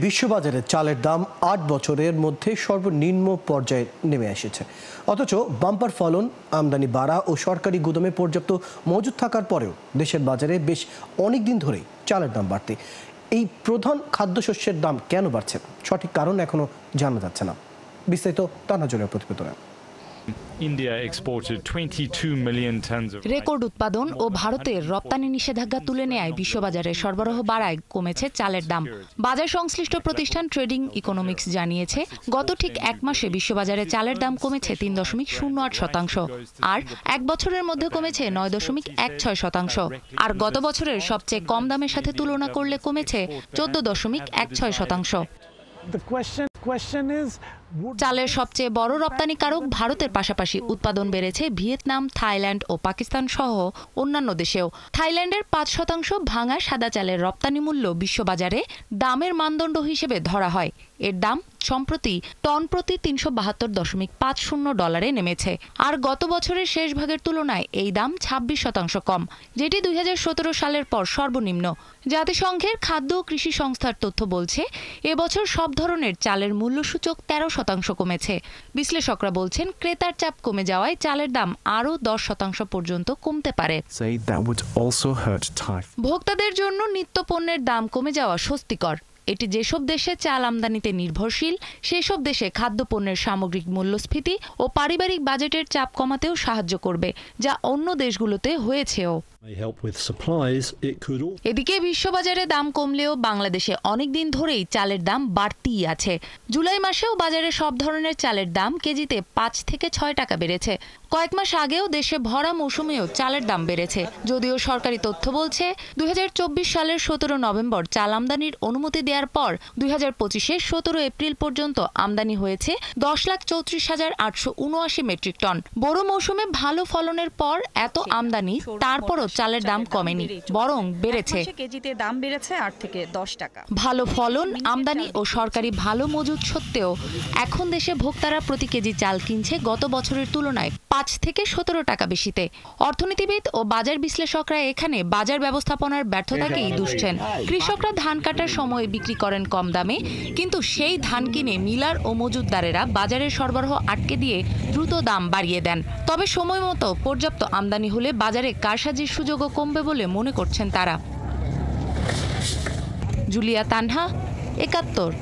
বিশ্ববাজারে চালের দাম ৮ বছরের মধ্যে সর্বনিম্ন পর্যায়ে নেমে এসেছে। অথচ বাম্পার ফলন, আমদানি বাড়া ও সরকারি গুদামে পর্যাপ্ত মজুদ থাকার পরেও দেশের বাজারে বেশ অনেক দিন ধরেই চালের দাম বাড়তে। এই প্রধান খাদ্যশস্যের দাম কেন বাড়ছে, সঠিক কারণ এখনো জানা যাচ্ছে না। বিস্তারিত তানাজুলের প্রতিবেদনে। রেকর্ড উৎপাদন ও ভারতের রপ্তানি নিষেধাজ্ঞা তুলে নেয় বিশ্ববাজারে সরবরাহ বাড়ায় কমেছে চালের দাম। বাজার সংশ্লিষ্ট প্রতিষ্ঠান ট্রেডিং ইকোনমিক্স জানিয়েছে, গত ঠিক এক মাসে বিশ্ববাজারে চালের দাম কমেছে ৩.08%, আর এক বছরের মধ্যে কমেছে ৯.16%। আর গত বছরের সবচেয়ে কম দামের সাথে তুলনা করলে কমেছে 14.16%। চালের সবচেয়ে বড় রপ্তানিকারক ভারতের পাশাপাশি উৎপাদন বেড়েছে ভিয়েতনাম, থাইল্যান্ড ও পাকিস্তান সহ অন্যান্য দেশেও। থাইল্যান্ডের ৫% ভাঙা সাদা চালের রপ্তানি মূল্য বিশ্ববাজারে দামের মানদণ্ড হিসেবে ধরা হয়। এর দাম সম্প্রতি টন প্রতি $৩৭২.৫০ নেমেছে। আর গত বছরের শেষ ভাগের তুলনায় এই দাম ২৬% কম, যেটি ২০১৭ সালের পর সর্বনিম্ন। জাতিসংঘের খাদ্য ও কৃষি সংস্থার তথ্য বলছে, এবছর সব ধরনের চালের মূল্যসূচক ১৩% কমেছে। বিশ্লেষকরা বলছেন, ক্রেতার চাপ কমে যাওয়ায় চালের দাম আরও ১০% পর্যন্ত কমতে পারে। ভোক্তাদের জন্য নিত্য পণ্যের দাম কমে যাওয়া স্বস্তিকর। এটি যেসব দেশে চাল আমদানিতে নির্ভরশীল সেসব দেশে খাদ্যপণ্যের সামগ্রিক মূল্যস্ফীতি ও পারিবারিক বাজেটের চাপ কমাতেও সাহায্য করবে, যা অন্য দেশগুলোতে হয়েছেও। এদিকে বিশ্ববাজারে দাম কমলেও বাংলাদেশে অনেকদিন ধরেই চালের দাম বাড়তিই আছে। জুলাই মাসেও বাজারে সব ধরনের চালের দাম কেজিতে ৫ থেকে ৬ টাকা বেড়েছে। কয়েক মাস আগেও দেশে ভরা মৌসুমেও চালের দাম বেড়েছে। যদিও সরকারি তথ্য বলছে, ২০২৪ সালের ১৭ নভেম্বর চাল আমদানির অনুমতি দেওয়ার পর ২০২৫-এর ১৭ এপ্রিল পর্যন্ত আমদানি হয়েছে ১০,৩৪,৮৭৯ মেট্রিক টন। বড় মৌসুমে ভালো ফলনের পর এত আমদানি, তারপরও চালের দাম কমেনি, বরং বেড়েছে। কেজিতে দাম বেড়েছে ৮ থেকে ১০ টাকা। ভালো ফলন, আমদানি ও সরকারি ভালো মজুদ সত্ত্বেও এখন দেশে ভোক্তারা প্রতি কেজি চাল কিনছে গত বছরের তুলনায় ৫ থেকে ১৭ টাকা বেশিতে। অর্থনীতিবিদ ও বাজার বিশ্লেষকরা এখানে বাজার ব্যবস্থাপনার ব্যর্থতাকেই দুষছেন। কৃষকরা ধান কাটার সময় বিক্রি করেন কম দামে, কিন্তু সেই ধান কিনে মিলার ও মজুতদারেরা বাজারের সরবরাহ আটকে দিয়ে দ্রুত দাম বাড়িয়ে দেন। তবে সময় মতো পর্যাপ্ত আমদানি হলে বাজারে কারসাজির সুযোগও কমবে বলে মনে করছেন তারা। জুলিয়া তানহা, ৭১।